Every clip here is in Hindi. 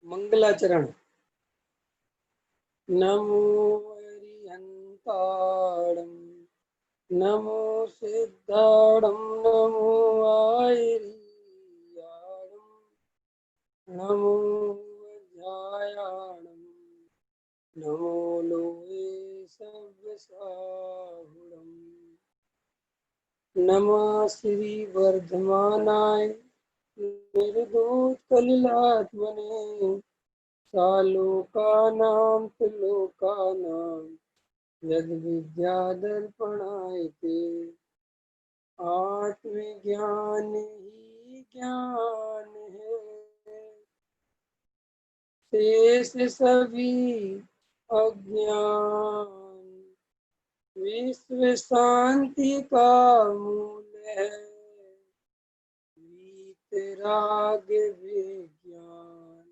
मंगलाचरण। नमो अरिहंताणं नमो सिद्धाणं नमो आयर्याणं नमो वज्रायाणं नमो लोहे सव्यसाहुरम् नमः श्री वर्धमानाय निर्दोषकलिलात्मने सालोकानां त्रिलोकानां यद्विद्यादर्पणाय ते आत्मज्ञान ही ज्ञान है। शेष सभी अज्ञान विश्व शांति का मूल है। वीतराग विज्ञान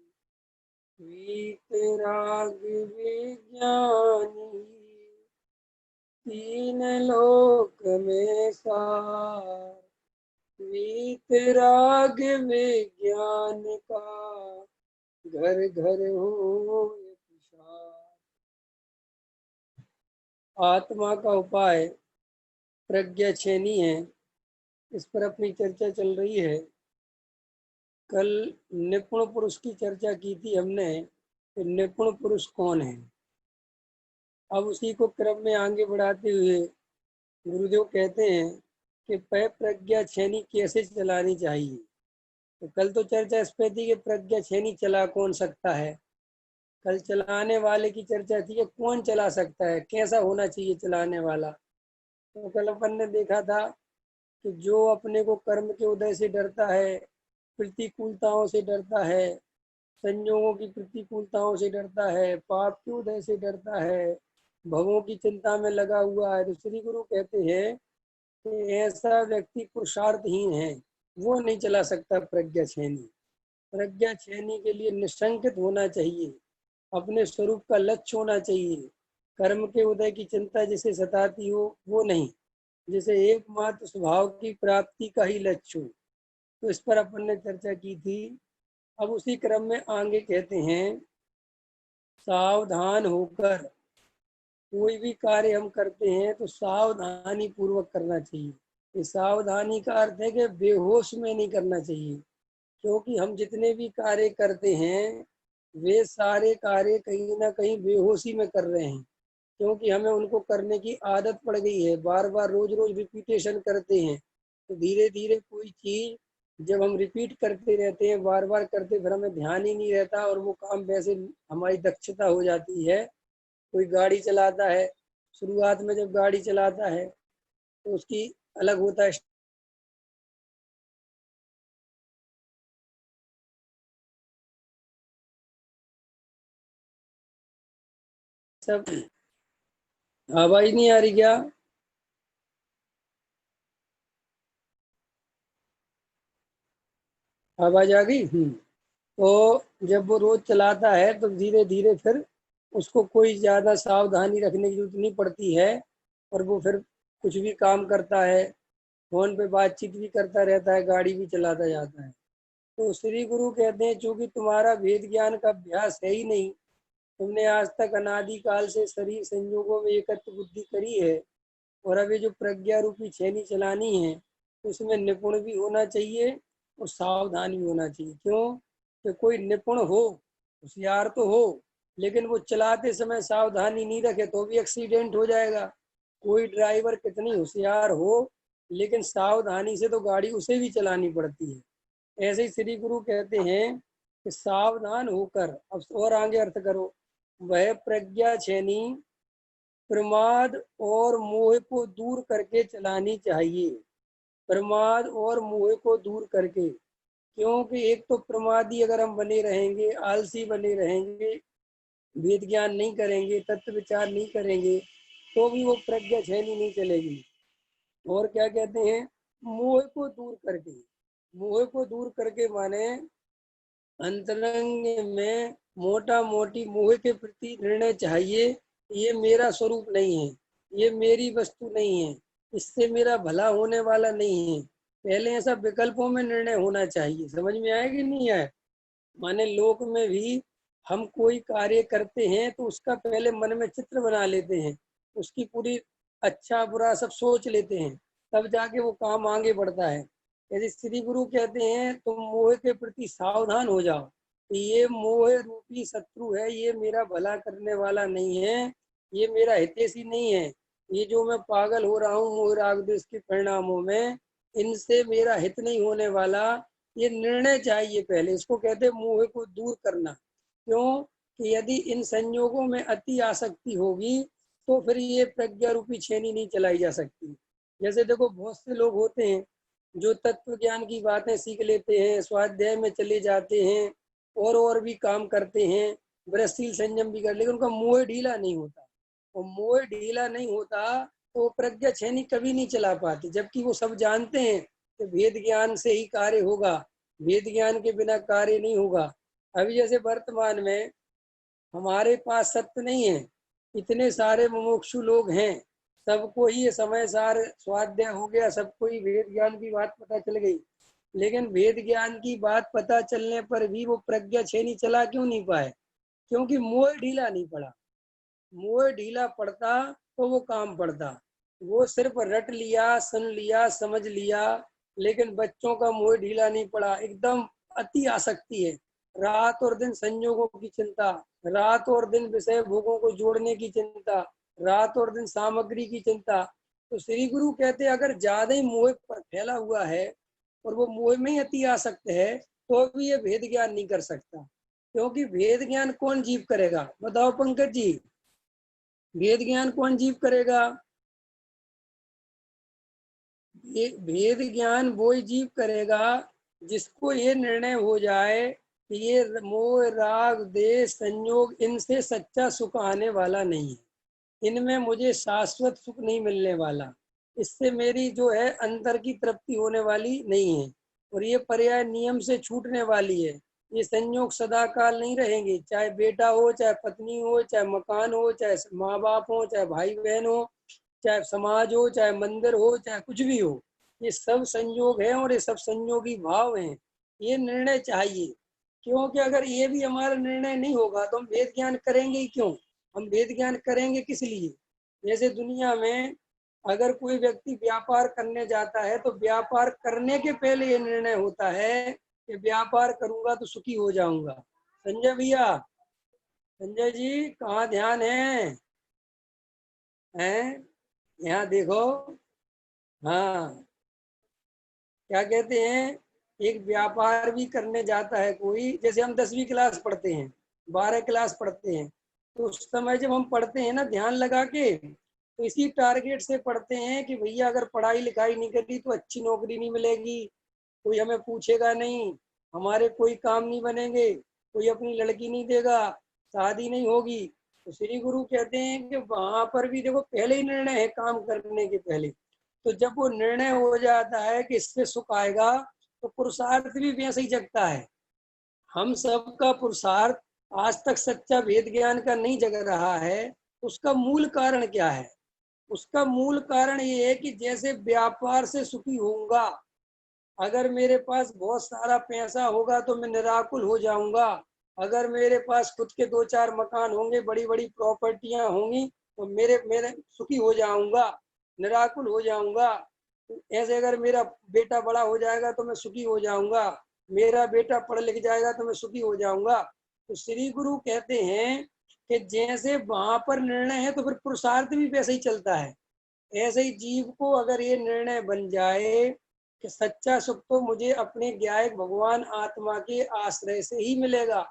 वीतराग विज्ञानी तीन लोक में सार। वीतराग विज्ञान का घर घर हो प्रसार। आत्मा का उपाय प्रज्ञा छेनी है, इस पर अपनी चर्चा चल रही है। कल निपुण पुरुष की चर्चा की थी हमने कि निपुण पुरुष कौन है। अब उसी को क्रम में आगे बढ़ाते हुए गुरुदेव कहते हैं कि प्रज्ञा छेनी कैसे चलानी चाहिए। तो कल तो चर्चा इस पे थी कि प्रज्ञा छेनी चला कौन सकता है। कल चलाने वाले की चर्चा थी कि कौन चला सकता है, कैसा होना चाहिए चलाने वाला। तो कल अपन ने देखा था कि जो अपने को कर्म के उदय से डरता है, प्रतिकूलताओं से डरता है, संयोगों की प्रतिकूलताओं से डरता है, पाप के उदय से डरता है, भवों की चिंता में लगा हुआ है, तो श्री गुरु कहते हैं कि ऐसा व्यक्ति पुरुषार्थहीन है, वो नहीं चला सकता प्रज्ञा छेनी। प्रज्ञा छेनी के लिए निशंकित होना चाहिए, अपने स्वरूप का लक्ष्य होना चाहिए। कर्म के उदय की चिंता जिसे सताती हो वो नहीं, जिसे एकमात्र स्वभाव की प्राप्ति का ही लक्ष्य हो। तो इस पर अपन ने चर्चा की थी। अब उसी क्रम में आगे कहते हैं, सावधान होकर कोई भी कार्य हम करते हैं तो सावधानी पूर्वक करना चाहिए। इस सावधानी का अर्थ है कि बेहोश में नहीं करना चाहिए, क्योंकि हम जितने भी कार्य करते हैं वे सारे कार्य कहीं ना कहीं बेहोशी में कर रहे हैं, क्योंकि हमें उनको करने की आदत पड़ गई है। बार बार रोज रोज रिपीटेशन करते हैं, तो धीरे धीरे कोई चीज जब हम रिपीट करते रहते हैं, बार बार करते, फिर हमें ध्यान ही नहीं रहता और वो काम वैसे हमारी दक्षता हो जाती है। कोई गाड़ी चलाता है, शुरुआत में जब गाड़ी चलाता है तो उसकी अलग होता है सब। आवाज नहीं आ रही क्या? आवाज आ गई। तो जब वो रोज चलाता है तो धीरे धीरे फिर उसको कोई ज्यादा सावधानी रखने की जरूरत नहीं पड़ती है, और वो फिर कुछ भी काम करता है, फोन पे बातचीत भी करता रहता है, गाड़ी भी चलाता जाता है। तो श्री गुरु कहते हैं, चूंकि तुम्हारा वेद ज्ञान का अभ्यास है ही नहीं, तुमने आज तक अनादिकाल से शरीर संयोगों में एकत्र बुद्धि करी है, और अभी जो प्रज्ञा रूपी छेनी चलानी है उसमें निपुण भी होना चाहिए और सावधान भी होना चाहिए। क्यों? कि कोई निपुण हो, होशियार तो हो, लेकिन वो चलाते समय सावधानी नहीं रखे तो भी एक्सीडेंट हो जाएगा। कोई ड्राइवर कितनी होशियार हो, लेकिन सावधानी से तो गाड़ी उसे भी चलानी पड़ती है। ऐसे ही श्री गुरु कहते हैं कि सावधान होकर, अब और आगे अर्थ करो, वह प्रज्ञा छेनी प्रमाद और मोह को दूर करके चलानी चाहिए। प्रमाद और मोह को दूर करके, क्योंकि एक तो प्रमादी अगर हम बने रहेंगे, आलसी बने रहेंगे, वेद ज्ञान नहीं करेंगे, तत्व विचार नहीं करेंगे, तो भी वो प्रज्ञा छेनी नहीं चलेगी। और क्या कहते हैं? मोह को दूर करके। मोह को दूर करके माने अंतरंग में मोटा मोटी मोह के प्रति निर्णय चाहिए, ये मेरा स्वरूप नहीं है, ये मेरी वस्तु नहीं है, इससे मेरा भला होने वाला नहीं है। पहले ऐसा विकल्पों में निर्णय होना चाहिए। समझ में आया कि नहीं आया? माने लोक में भी हम कोई कार्य करते हैं तो उसका पहले मन में चित्र बना लेते हैं, उसकी पूरी अच्छा बुरा सब सोच लेते हैं, तब जाके वो काम आगे बढ़ता है। यदि श्री गुरु कहते हैं तुम मोह के प्रति सावधान हो जाओ, तो ये मोह रूपी शत्रु है, ये मेरा भला करने वाला नहीं है, ये मेरा हितैषी नहीं है। ये जो मैं पागल हो रहा हूँ मोह राग द्वेष के परिणामों में, इनसे मेरा हित नहीं होने वाला। ये निर्णय चाहिए पहले, इसको कहते हैं मोह को दूर करना। क्यों कि यदि इन संयोगों में अति आसक्ति होगी तो फिर ये प्रज्ञा रूपी छेनी नहीं चलाई जा सकती। जैसे देखो बहुत से लोग होते हैं जो तत्व ज्ञान की बातें सीख लेते हैं, स्वाध्याय में चले जाते हैं और भी काम करते हैं, वृत्तिशील संयम भी कर, लेकिन उनका मोह ढीला नहीं होता। और मोह ढीला नहीं होता तो वो प्रज्ञा छेनी कभी नहीं चला पाते, जबकि वो सब जानते हैं कि भेद ज्ञान से ही कार्य होगा, वेद ज्ञान के बिना कार्य नहीं होगा। अभी जैसे वर्तमान में हमारे पास सत्य नहीं है, इतने सारे मुमुक्षु लोग हैं, सबको ही ये समय सार स्वाध्याय हो गया, सबको ही वेद ज्ञान की बात पता चल गई, लेकिन वेद ज्ञान की बात पता चलने पर भी वो प्रज्ञा छेनी चला क्यों नहीं पाए? क्योंकि मोह ढीला नहीं पड़ा। मोह ढीला पड़ता तो वो काम पड़ता। वो सिर्फ रट लिया, सुन लिया, समझ लिया, लेकिन बच्चों का मोह ढीला नहीं पड़ा, एकदम अति आसक्ति है। रात और दिन संयोगों की चिंता, रात और दिन विषय भोगों को जोड़ने की चिंता, रात और दिन सामग्री की चिंता। तो श्री गुरु कहते अगर ज्यादा ही मोह पर फैला हुआ है और वो मोह में ही अति आसक्त है तो भी ये भेद ज्ञान नहीं कर सकता। क्योंकि भेद ज्ञान कौन जीव करेगा? बताओ पंकज जी, भेद ज्ञान कौन जीव करेगा? भेद ज्ञान वो ही जीव करेगा जिसको ये निर्णय हो जाए कि ये मोह राग देश संयोग इनसे सच्चा सुख आने वाला नहीं है, इनमें मुझे शाश्वत सुख नहीं मिलने वाला, इससे मेरी जो है अंतर की तृप्ति होने वाली नहीं है, और ये पर्याय नियम से छूटने वाली है। ये संयोग सदा काल नहीं रहेंगे, चाहे बेटा हो, चाहे पत्नी हो, चाहे मकान हो, चाहे माँ बाप हो, चाहे भाई बहन हो, चाहे समाज हो, चाहे मंदिर हो, चाहे कुछ भी हो, ये सब संयोग है और ये सब संयोगी भाव हैं। ये निर्णय चाहिए, क्योंकि अगर ये भी हमारा निर्णय नहीं होगा तो हम वेद ज्ञान करेंगे ही क्यों? हम वेद ज्ञान करेंगे किस लिए? जैसे दुनिया में अगर कोई व्यक्ति व्यापार करने जाता है तो व्यापार करने के पहले ये निर्णय होता है कि व्यापार करूंगा तो सुखी हो जाऊंगा। संजय भैया, संजय जी कहाँ ध्यान है? हैं? यहाँ देखो। हाँ, क्या कहते हैं, एक व्यापार भी करने जाता है कोई, जैसे हम 10वीं क्लास पढ़ते हैं, 12 क्लास पढ़ते हैं, तो उस समय जब हम पढ़ते हैं ना ध्यान लगा के, तो इसी टारगेट से पढ़ते हैं कि भैया अगर पढ़ाई लिखाई नहीं करी तो अच्छी नौकरी नहीं मिलेगी, कोई हमें पूछेगा नहीं, हमारे कोई काम नहीं बनेंगे, कोई अपनी लड़की नहीं देगा, शादी नहीं होगी। तो श्री गुरु कहते हैं कि वहां पर भी देखो पहले ही निर्णय है काम करने के पहले। तो जब वो निर्णय हो जाता है कि इससे सुख आएगा तो पुरुषार्थ भी वैसे ही जगता है। हम सबका पुरुषार्थ आज तक सच्चा वेद ज्ञान का नहीं जग रहा है, उसका मूल कारण क्या है? उसका मूल कारण ये है कि जैसे व्यापार से सुखी होऊंगा, अगर मेरे पास बहुत सारा पैसा होगा तो मैं निराकुल हो जाऊंगा, अगर मेरे पास खुद के 2-4 मकान होंगे, बड़ी बड़ी प्रॉपर्टियां होंगी, तो मेरे मेरे सुखी हो जाऊंगा, निराकुल हो जाऊंगा। ऐसे अगर मेरा बेटा बड़ा हो जाएगा तो मैं सुखी हो जाऊंगा, मेरा बेटा पढ़ लिख जाएगा तो मैं सुखी हो जाऊंगा। तो श्री गुरु कहते हैं कि जैसे वहां पर निर्णय है तो फिर पुरुषार्थ भी वैसे ही चलता है। ऐसे ही जीव को अगर ये निर्णय बन जाए कि सच्चा सुख तो मुझे अपने ज्ञायक भगवान आत्मा के आश्रय से ही मिलेगा,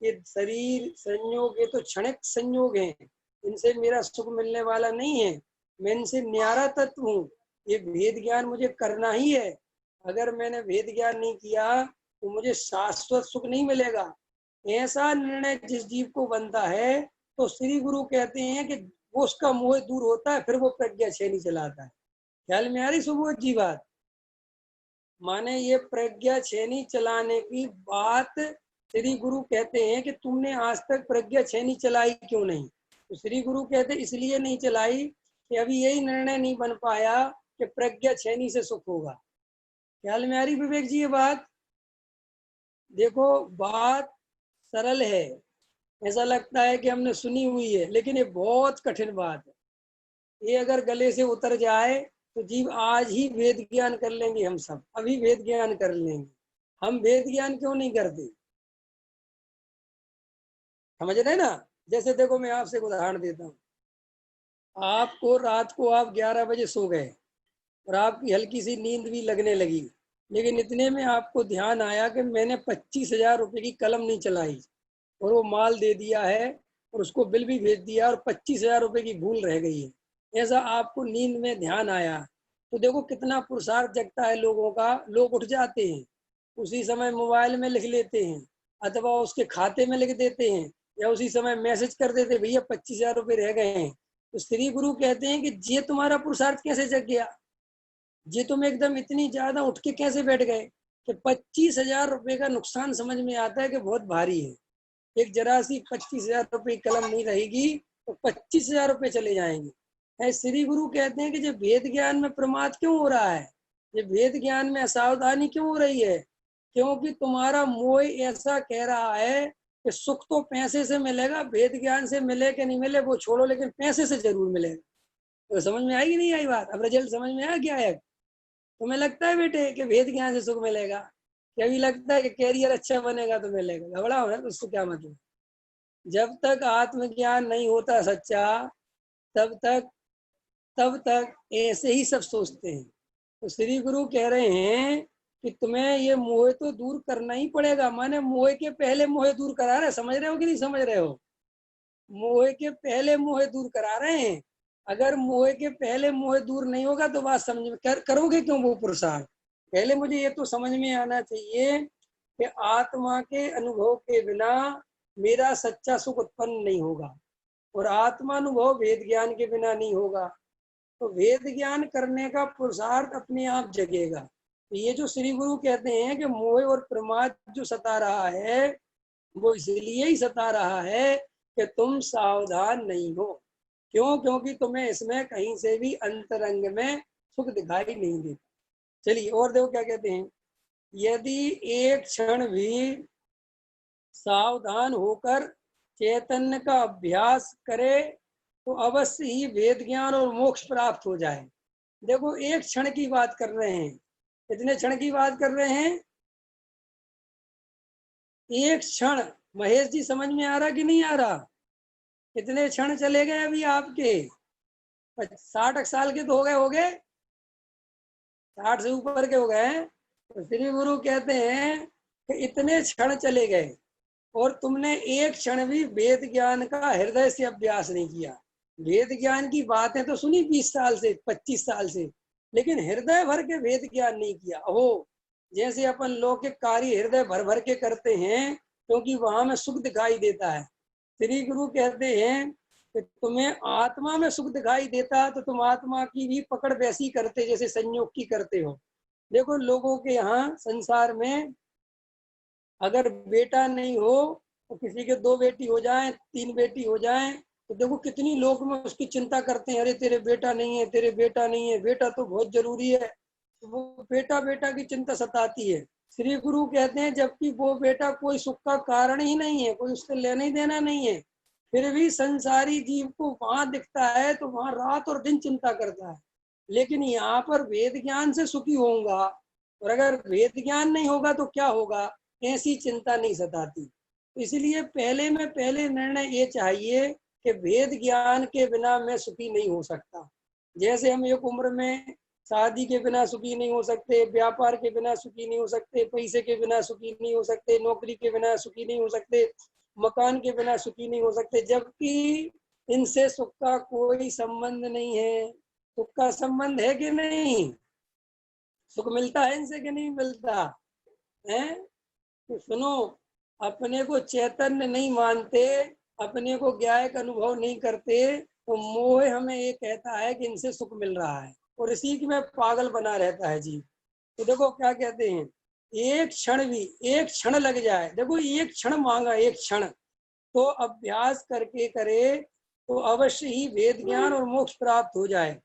ये शरीर संयोग ये तो क्षणिक संयोग हैं, इनसे मेरा सुख मिलने वाला नहीं है, मैं इनसे न्यारा तत्व हूँ, ये भेद ज्ञान मुझे करना ही है। अगर मैंने भेद ज्ञान नहीं किया तो मुझे शाश्वत सुख नहीं मिलेगा। ऐसा निर्णय जिस जीव को बनता है तो श्री गुरु कहते हैं कि वो उसका मोह दूर होता है, फिर वो प्रज्ञा छेनी चलाता है। ख्याल में आ रही सुबोध जी बात? माने ये प्रज्ञा छेनी चलाने की बात श्री गुरु कहते हैं कि तुमने आज तक प्रज्ञा छेनी चलाई क्यों नहीं? तो श्री गुरु कहते इसलिए नहीं चलाई कि अभी यही निर्णय नहीं बन पाया कि प्रज्ञा छेनी से सुख होगा। ख्याल में आ रही विवेक जी ये बात? देखो बात सरल है, ऐसा लगता है कि हमने सुनी हुई है, लेकिन ये बहुत कठिन बात है। ये अगर गले से उतर जाए तो जीव आज ही वेद ज्ञान कर लेंगे, हम सब अभी वेद ज्ञान कर लेंगे। हम वेद ज्ञान क्यों नहीं करते, समझ रहे ना? जैसे देखो मैं आपसे एक उदाहरण देता हूँ। आपको रात को आप 11 बजे सो गए और आपकी हल्की सी नींद भी लगने लगी, लेकिन इतने में आपको ध्यान आया कि मैंने 25,000 रुपये की कलम नहीं चलाई और वो माल दे दिया है और उसको बिल भी भेज दिया और 25,000 रुपये की भूल रह गई है। ऐसा आपको नींद में ध्यान आया तो देखो कितना पुरुषार्थ जगता है लोगों का। लोग उठ जाते हैं, उसी समय मोबाइल में लिख लेते हैं अथवा उसके खाते में लिख देते हैं या उसी समय मैसेज कर देते भैया 25,000 रुपये रह गए हैं। तो श्री गुरु कहते हैं कि ये तुम्हारा पुरुषार्थ कैसे जग गया, ये तुम एकदम इतनी ज्यादा उठ के कैसे बैठ गए कि 25,000 रुपये का नुकसान समझ में आता है कि बहुत भारी है। एक जरा सी 25,000 रुपये कलम नहीं रहेगी तो 25,000 रुपये चले जाएंगे। श्री गुरु कहते हैं कि जब वेद ज्ञान में प्रमाद क्यों हो रहा है, ये वेद ज्ञान में असावधानी क्यों हो रही है, क्योंकि तुम्हारा मोह ऐसा कह रहा है कि सुख तो पैसे से मिलेगा, वेद ज्ञान से मिले कि नहीं मिले वो छोड़ो, लेकिन पैसे से जरूर मिलेगा। तो समझ में आई कि नहीं आई बात? अब रिजल्ट समझ में आया क्या है? तुम्हें लगता है बेटे कि वेद ज्ञान से सुख मिलेगा? क्या भी लगता है कि कैरियर अच्छा बनेगा तो मिलेगा? घबरा हो ना, तो उसको क्या मतलब? जब तक आत्मज्ञान नहीं होता सच्चा, तब तक ऐसे ही सब सोचते हैं। तो श्री गुरु कह रहे हैं कि तुम्हें ये मोह तो दूर करना ही पड़ेगा। माने मोह के पहले मोह दूर करा रहे, समझ रहे हो कि नहीं समझ रहे हो? मोह के पहले मोह दूर करा रहे हैं। अगर मोह के पहले मोह दूर नहीं होगा तो बात समझ में करोगे क्यों वो पुरुषार्थ? पहले मुझे ये तो समझ में आना चाहिए कि आत्मा के अनुभव के बिना मेरा सच्चा सुख उत्पन्न नहीं होगा और आत्मानुभव वेद ज्ञान के बिना नहीं होगा। तो वेद ज्ञान करने का पुरुषार्थ अपने आप जगेगा। तो ये जो श्री गुरु कहते हैं कि मोह और प्रमाद जो सता रहा है वो इसलिए ही सता रहा है कि तुम सावधान नहीं हो। क्यों? क्योंकि तुम्हें इसमें कहीं से भी अंतरंग में सुख दिखाई नहीं देता। चलिए और देखो क्या कहते हैं। यदि एक क्षण भी सावधान होकर चैतन्य का अभ्यास करे तो अवश्य ही वेद ज्ञान और मोक्ष प्राप्त हो जाए। देखो एक क्षण की बात कर रहे हैं, कितने क्षण की बात कर रहे हैं? एक क्षण। महेश जी समझ में आ रहा कि नहीं आ रहा? कितने क्षण चले गए अभी आपके? 60 साल के तो हो गए 60 से ऊपर के हो गए। तो श्री गुरु कहते हैं कि इतने क्षण चले गए और तुमने एक क्षण भी वेद ज्ञान का हृदय से अभ्यास नहीं किया। वेद ज्ञान की बातें तो सुनी 20 साल से 25 साल से, लेकिन हृदय भर के वेद ज्ञान नहीं किया। हो जैसे अपन लौकिक कार्य हृदय भर भर के करते हैं क्योंकि वहां में सुख दिखाई देता है। श्री गुरु कहते हैं कि तुम्हें आत्मा में सुख दिखाई देता तो तुम आत्मा की भी पकड़ वैसी करते जैसे संयोग की करते हो। देखो लोगों के यहाँ संसार में अगर बेटा नहीं हो तो किसी के 2 बेटी हो जाए 3 बेटी हो जाए तो देखो कितनी लोग में उसकी चिंता करते हैं, अरे तेरे बेटा नहीं है, तेरे बेटा नहीं है, बेटा तो बहुत जरूरी है। तो वो बेटा बेटा की चिंता सताती है। श्री गुरु कहते हैं जबकि वो बेटा कोई सुख का कारण ही नहीं है, कोई उससे लेना ही देना नहीं है, फिर भी संसारी जीव को वहां दिखता है तो वहां रात और दिन चिंता करता है। लेकिन यहाँ पर वेद ज्ञान से सुखी होऊंगा और अगर वेद ज्ञान नहीं होगा तो क्या होगा, ऐसी चिंता नहीं सताती। इसलिए पहले में पहले निर्णय ये चाहिए कि वेद ज्ञान के बिना मैं सुखी नहीं हो सकता। जैसे हम एक उम्र में शादी के बिना सुखी नहीं हो सकते, व्यापार के बिना सुखी नहीं हो सकते, पैसे के बिना सुखी नहीं हो सकते, नौकरी के बिना सुखी नहीं हो सकते, मकान के बिना सुखी नहीं हो सकते, जबकि इनसे सुख का कोई संबंध नहीं है। सुख का संबंध है कि नहीं? सुख मिलता है इनसे कि नहीं मिलता है? तो सुनो, अपने को चैतन्य नहीं मानते, अपने को ज्ञाय का अनुभव नहीं करते तो मोह हमें ये कहता है कि इनसे सुख मिल रहा है और इसी में पागल बना रहता है जी। तो देखो क्या कहते हैं, एक क्षण भी, एक क्षण लग जाए, देखो एक क्षण मांगा, एक क्षण तो अभ्यास करके करे तो अवश्य ही वेद ज्ञान और मोक्ष प्राप्त हो जाए।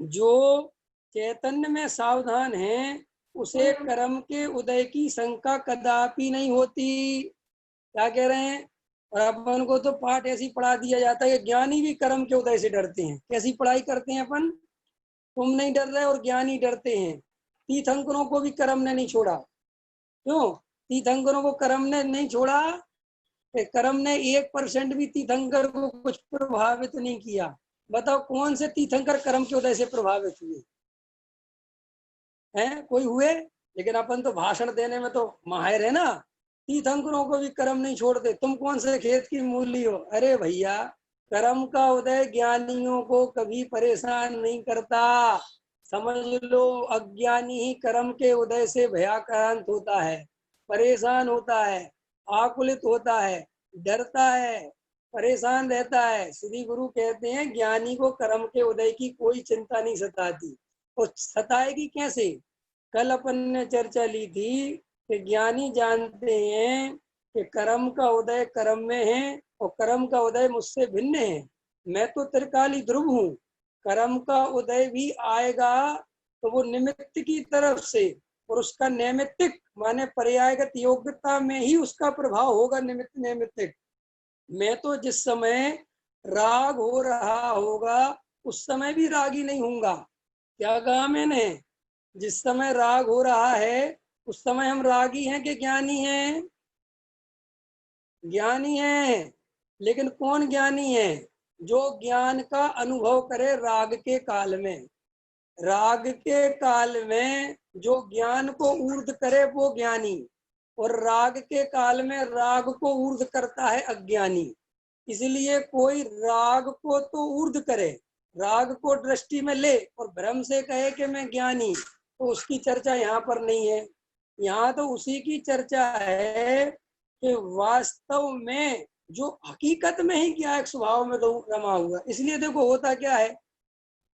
जो चैतन्य में सावधान है उसे कर्म के उदय की शंका कदापि नहीं होती। क्या कह रहे हैं? और अपन को तो पाठ ऐसी पढ़ा दिया जाता है कि ज्ञानी भी कर्म के उदय से डरते हैं। कैसी पढ़ाई करते हैं अपन? तुम नहीं डर रहे और ज्ञानी डरते हैं। तीर्थंकरों को भी कर्म ने नहीं छोड़ा। क्यों? तीर्थंकरों को कर्म ने नहीं छोड़ा। कर्म ने 1% भी तीर्थंकर को कुछ प्रभावित नहीं किया। बताओ कौन से तीर्थंकर कर्म के उदय से प्रभावित हुए हैं? कोई हुए? लेकिन अपन तो भाषण देने में तो माहिर है ना। तीर्थंकरों को भी कर्म नहीं छोड़ते। तुम कौन से खेत की मूली हो? अरे भैया, कर्म का उदय ज्ञानियों को कभी परेशान नहीं करता। समझ लो, अज्ञानी ही कर्म के उदय से भयाक्रांत होता है, परेशान होता है, आकुलित होता है, डरता है, परेशान रहता है। श्री गुरु कहते हैं ज्ञानी को कर्म के उदय की कोई चिंता नहीं सताती। और सताएगी कैसे? कल अपन ने चर्चा ली थी कि ज्ञानी जानते हैं कि कर्म का उदय कर्म में है और कर्म का उदय मुझसे भिन्न है। मैं तो त्रिकाली ध्रुव हूँ। कर्म का उदय भी आएगा तो वो निमित्त की तरफ से, और उसका नैमित्तिक माने पर्यायगत योग्यता में ही उसका प्रभाव होगा। निमित्त नैमित्तिक। मैं तो जिस समय राग हो रहा होगा उस समय भी रागी नहीं होऊंगा। क्या कहा मैंने? जिस समय राग हो रहा है उस समय हम रागी हैं कि ज्ञानी हैं? ज्ञानी हैं। लेकिन कौन ज्ञानी है? जो ज्ञान का अनुभव करे राग के काल में। राग के काल में जो ज्ञान को ऊर्ध्व करे वो ज्ञानी, और राग के काल में राग को ऊर्ध्व करता है अज्ञानी। इसलिए कोई राग को तो ऊर्ध्व करे, राग को दृष्टि में ले और भ्रम से कहे कि मैं ज्ञानी, तो उसकी चर्चा यहाँ पर नहीं है। यहाँ तो उसी की चर्चा है कि वास्तव में जो हकीकत में ही क्या एक स्वभाव में तो रमा हुआ। इसलिए देखो होता क्या है,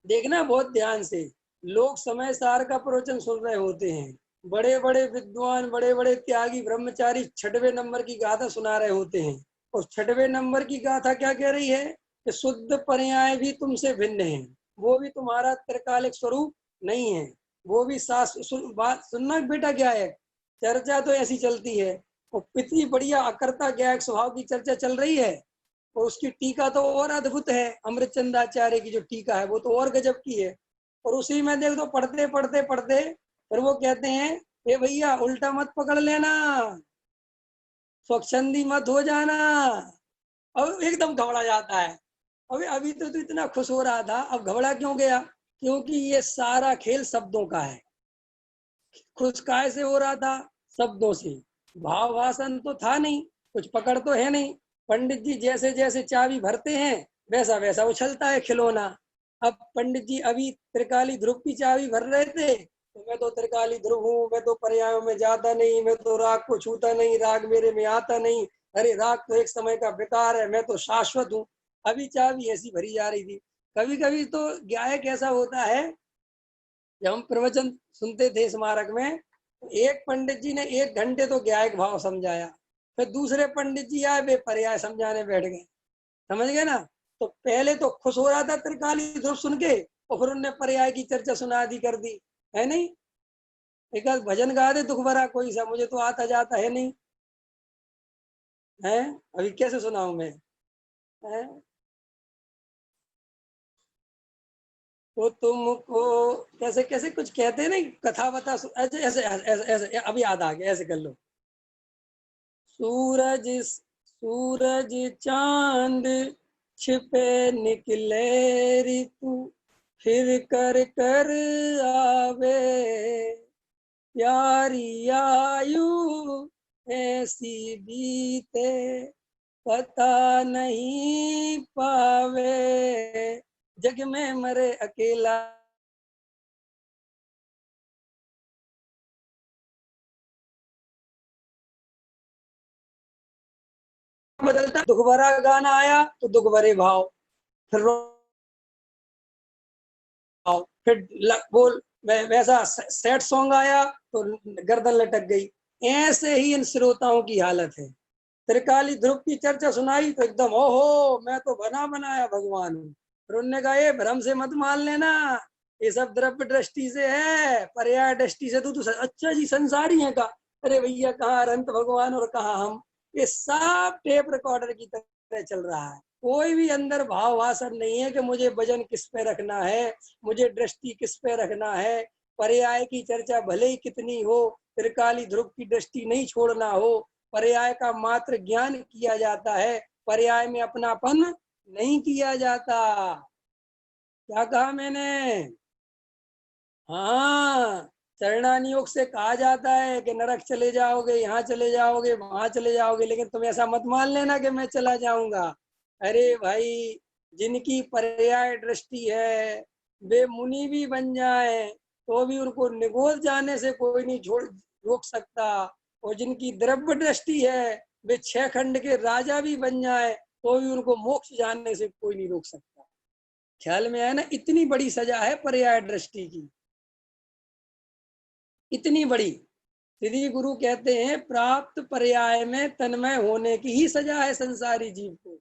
देखना बहुत ध्यान से। लोग समय सार का प्रवचन सुन रहे होते हैं, बड़े बड़े विद्वान, बड़े बड़े त्यागी ब्रह्मचारी 6वें नंबर की गाथा सुना रहे होते हैं। और 6वें नंबर की गाथा क्या कह रही है कि शुद्ध पर्याय भी तुमसे भिन्न है, वो भी तुम्हारा त्रिकालिक स्वरूप नहीं है। वो भी बात सुनना बेटा। क्या है चर्चा? तो ऐसी चलती है। और कितनी बढ़िया अकर्ता ज्ञायक स्वभाव की चर्चा चल रही है। और उसकी टीका तो और अद्भुत है। अमृतचंदाचार्य की जो टीका है वो तो और गजब की है। और उसी में देख दो, पढ़ते पढ़ते पढ़ते फिर वो कहते हैं ए भैया उल्टा मत पकड़ लेना, स्वच्छंदी मत हो जाना। अब एकदम घबरा जाता है। अभी अभी तो इतना खुश हो रहा था, अब घबरा क्यों गया? क्योंकि ये सारा खेल शब्दों का है। खुश काय से हो रहा था? शब्दों से। भाव भाषण तो था नहीं, कुछ पकड़ तो है नहीं। पंडित जी जैसे जैसे चाबी भरते हैं वैसा वैसा उछलता है खिलौना। अब पंडित जी अभी त्रिकाली ध्रुव की चाबी भर रहे थे, तो मैं तो त्रिकाली ध्रुव हूँ, मैं तो पर्यायों में जाता नहीं, मैं तो राग को छूता नहीं, राग मेरे में आता नहीं। अरे राग तो एक समय का विकार है, मैं तो शाश्वत हूँ। अभी चाबी ऐसी भरी जा रही थी। कभी कभी तो गायक ऐसा होता है, जब हम प्रवचन सुनते थे स्मारक में, तो एक पंडित जी ने 1 घंटे तो गायक भाव समझाया, फिर दूसरे पंडित जी आए वे पर्याय समझाने बैठ गए। समझ गए ना? तो पहले तो खुश हो रहा था त्रिकाली ध्रुव सुन के, और फिर उनने पर्याय की चर्चा सुना दी कर दी। है नहीं? एक भजन गा दे दुख भरा कोई सा, मुझे तो आता जाता है नहीं है। अभी कैसे सुनाऊं मैं? है? तो तुमको कैसे कैसे कुछ कहते हैं नहीं, कथा बता ऐसे ऐसे ऐसे ऐसे अभी याद आ गया, ऐसे कर लो। सूरज सूरज चांद छिपे निकले ऋतु, फिर कर कर आवे प्यारी आयु ऐसी बीते पता नहीं पावे, जग में मरे अकेला बदलता। दुख भरा गाना आया तो दुख भरे भाव, फिर फिर बोल वैसा सैड सॉन्ग आया तो गर्दन लटक गई। ऐसे ही इन श्रोताओं की हालत है। त्रिकाली ध्रुव की चर्चा सुनाई तो एकदम ओहो मैं तो बना बनाया भगवान हूँ। फिर उन्होंने कहा ये भ्रम से मत मान लेना, ये सब द्रव्य दृष्टि से है, पर्याय दृष्टि से तो अच्छा जी संसारी है का, अरे भैया कहाँ अनंत भगवान और कहाँ हम, ये सब टेप रिकॉर्डर की तरह चल रहा है। कोई भी अंदर भाव वासन नहीं है कि मुझे वजन किस पे रखना है, मुझे दृष्टि किस पे रखना है। पर्याय की चर्चा भले ही कितनी हो, त्रिकाली ध्रुव की दृष्टि नहीं छोड़ना हो। पर्याय का मात्र ज्ञान किया जाता है, पर्याय में अपनापन नहीं किया जाता। क्या कहा मैंने? हाँ, चरणानी योग से कहा जाता है कि नरक चले जाओगे, यहाँ चले जाओगे, वहां चले जाओगे, लेकिन तुम ऐसा मत मान लेना कि मैं चला जाऊंगा। अरे भाई, जिनकी पर्याय दृष्टि है वे मुनि भी बन जाए तो भी उनको निगोल जाने से कोई नहीं छोड़ रोक सकता, और जिनकी द्रव्य दृष्टि है वे 6 खंड के राजा भी बन जाए तो भी उनको मोक्ष जाने से कोई नहीं रोक सकता। ख्याल में आया ना? इतनी बड़ी सजा है पर्याय दृष्टि की, इतनी बड़ी। श्री गुरु कहते हैं प्राप्त पर्याय में तन्मय होने की ही सजा है संसारी जीव को।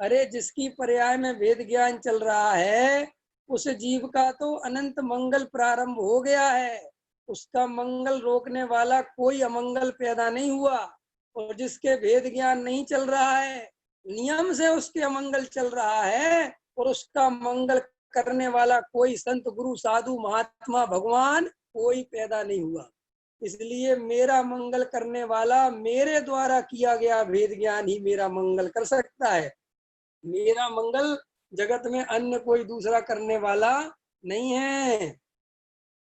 अरे जिसकी पर्याय में वेद ज्ञान चल रहा है उस जीव का तो अनंत मंगल प्रारंभ हो गया है, उसका मंगल रोकने वाला कोई अमंगल पैदा नहीं हुआ। और जिसके वेद ज्ञान नहीं चल रहा है, नियम से उसके अमंगल चल रहा है, और उसका मंगल करने वाला कोई संत गुरु साधु महात्मा भगवान कोई पैदा नहीं हुआ। इसलिए मेरा मंगल करने वाला मेरे द्वारा किया गया वेद ज्ञान ही मेरा मंगल कर सकता है। मेरा मंगल जगत में अन्य कोई दूसरा करने वाला नहीं है।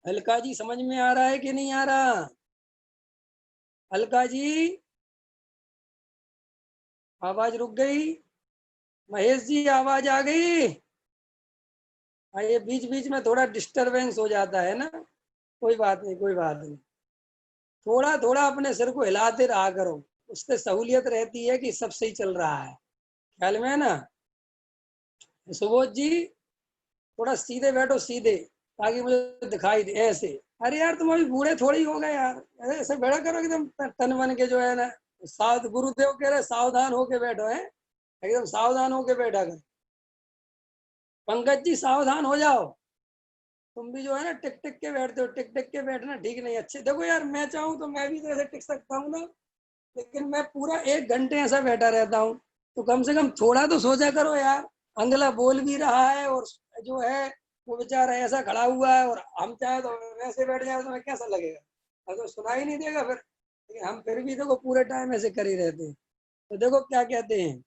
अलका जी समझ में आ रहा है कि नहीं आ रहा? अलका जी आवाज रुक गई। महेश जी आवाज आ गई? हाँ, ये बीच बीच में थोड़ा डिस्टरबेंस हो जाता है ना, कोई बात नहीं, कोई बात नहीं। थोड़ा थोड़ा अपने सिर को हिलाते रहा करो, उससे सहूलियत रहती है कि सब सही चल रहा है। ख्याल में है ना? सुबोध जी थोड़ा सीधे बैठो, सीधे, ताकि मुझे दिखाई दे ऐसे। अरे यार तुम अभी बूढ़े थोड़ी हो गए यार, अरे ऐसे बैठा करो एकदम तन बन के, जो है ना। साथ गुरुदेव कह रहे सावधान होके बैठो, है एकदम सावधान होके बैठा कर। पंकज जी सावधान हो जाओ, तुम भी जो है ना टिक टिक के बैठते हो, टिक टिक के बैठना ठीक नहीं। अच्छे देखो यार, मैं चाहूँ तो मैं भी तो ऐसे टिक सकता हूँ ना, लेकिन मैं पूरा 1 घंटे ऐसा बैठा रहता हूँ, तो कम से कम थोड़ा तो सोचा करो यार। अंगला बोल भी रहा है और जो है वो बेचारा ऐसा खड़ा हुआ है, और हम चाहे तो वैसे बैठ जाए तो हमें कैसा लगेगा? तो सुनाई नहीं देगा फिर, लेकिन हम फिर भी देखो पूरे टाइम ऐसे कर ही रहते हैं। तो देखो क्या कहते हैं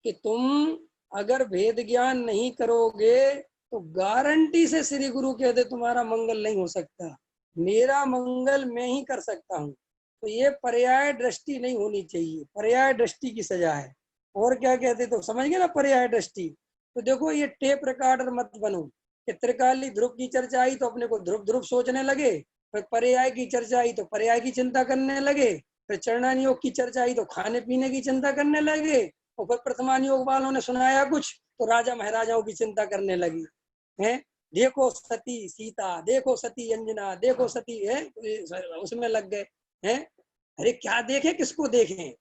कि तुम अगर भेद ज्ञान नहीं करोगे तो गारंटी से श्री गुरु कहते तुम्हारा मंगल नहीं हो सकता, मेरा मंगल मैं ही कर सकता हूँ। तो ये पर्याय दृष्टि नहीं होनी चाहिए, पर्याय दृष्टि की सजा है। और क्या कहते तो समझ गए ना पर्याय दृष्टि? तो देखो ये टेप रिकॉर्डर मत बनो कि त्रिकाली ध्रुव की चर्चा आई तो अपने को ध्रुव ध्रुव सोचने लगे, फिर पर्याय की चर्चा आई तो पर्याय की चिंता करने लगे, फिर चरणान योग की चर्चा आई तो खाने पीने की चिंता करने लगे, और फिर प्रथमान योग वालों ने सुनाया कुछ तो राजा महाराजाओं की चिंता करने लगी है। देखो सती सीता, देखो सती अंजना, देखो सती है, उसमें लग गए हैं। अरे क्या देखे, किसको देखें?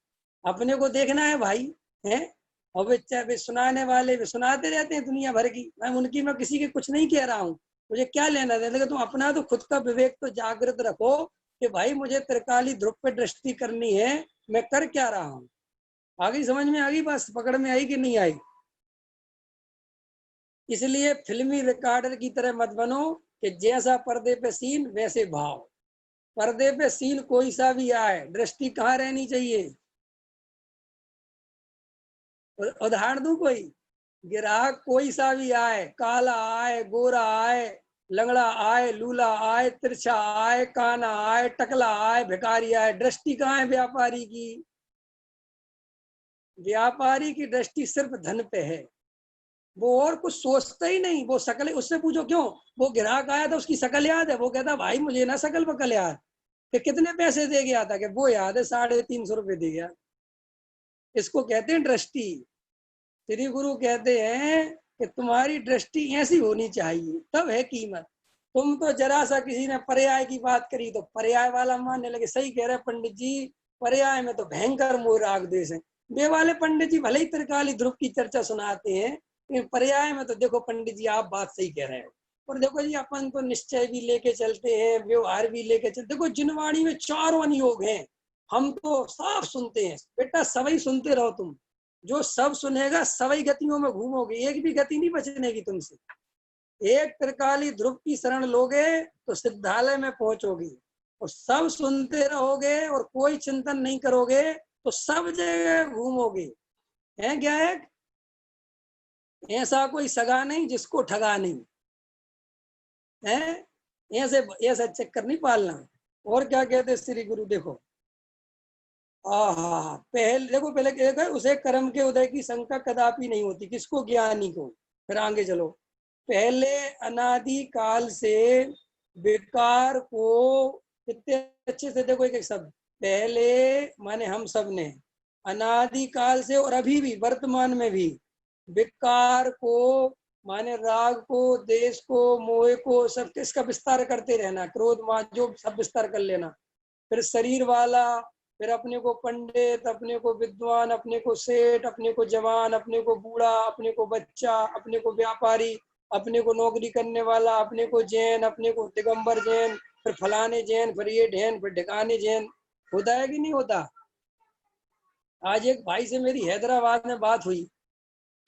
अपने को देखना है भाई, है। और वे सुनाने वाले वे सुनाते रहते हैं दुनिया भर की, मैं किसी के कुछ नहीं कह रहा हूँ, मुझे क्या लेना देना, लेकिन तुम अपना तो खुद का विवेक तो जागृत रखो कि भाई मुझे त्रिकाली ध्रुव पे दृष्टि करनी है, मैं कर क्या रहा हूँ। आगे समझ में आ गई? बस पकड़ में आई कि नहीं आई? इसलिए फिल्मी रिकॉर्डर की तरह मत बनो कि जैसा पर्दे पे सीन वैसे भाव। पर्दे पे सीन कोई सा भी आए, दृष्टि कहाँ रहनी चाहिए? उदाहरण दूं कोई? ग्राहक कोई सा भी आए, काला आए, गोरा आए, लंगड़ा आए, लूला आए, तिरछा आए, काना आए, टकला आए, भिखारी आए, दृष्टि कहाँ है व्यापारी की? व्यापारी की दृष्टि सिर्फ धन पे है, वो और कुछ सोचता ही नहीं। वो शकल, उससे पूछो क्यों, वो ग्राहक आया था उसकी शकल याद है? वो कहता भाई मुझे ना शकल बकल याद, कि कितने पैसे दे गया था, कि वो याद है 350 दे गया। इसको कहते हैं दृष्टि। श्री गुरु कहते हैं कि तुम्हारी दृष्टि ऐसी होनी चाहिए, तब है कीमत। तुम तो जरा सा किसी ने पर्याय की बात करी तो पर्याय वाला मानने लगे। सही कह रहे पंडित जी, पर्याय में तो भयंकर मोह राग द्वेष है। वे वाले पंडित जी भले ही त्रिकाली ध्रुव की चर्चा सुनाते हैं, लेकिन पर्याय में तो देखो पंडित जी आप बात सही कह रहे हो, और देखो जी अपन तो निश्चय भी लेके चलते हैं, व्यवहार भी लेके चलते। देखो जिनवाणी में चारों अनुयोग हैं, हम तो साफ सुनते हैं बेटा, सवई सुनते रहो तुम। जो सब सुनेगा सवई गतियों में घूमोगे, एक भी गति नहीं बचने की तुमसे। एक त्रिकाली ध्रुव की शरण लोगे तो सिद्धालय में पहुंचोगे, और सब सुनते रहोगे और कोई चिंतन नहीं करोगे तो सब जगह घूमोगे। है क्या है, ऐसा कोई सगा नहीं जिसको ठगा नहीं है। ऐसे ऐसा चक्कर नहीं पालना। और क्या कहते श्री गुरु, देखो पहले देखो, पहले क्या है, उसे कर्म के उदय की शंका कदापि नहीं होती, किसको, ज्ञानी को। फिर आगे चलो, पहले अनादि काल से विकार को, कितने अच्छे से देखो एक एक शब्द, पहले माने हम सब ने, अनादि काल से और अभी भी वर्तमान में भी, विकार को माने राग को, देश को, मोह को, सब किसका विस्तार करते रहना, क्रोध मान जो सब विस्तार कर लेना। फिर शरीर वाला, फिर अपने को पंडित, अपने को विद्वान, अपने को सेठ, अपने को जवान, अपने को बूढ़ा, अपने को बच्चा, अपने को व्यापारी, अपने को नौकरी करने वाला, अपने को जैन, अपने को दिगंबर जैन, फिर फलाने जैन, फिर ये ढैन, फिर ढिकाने जैन। होता है कि नहीं होता। आज एक भाई से मेरी हैदराबाद में बात हुई,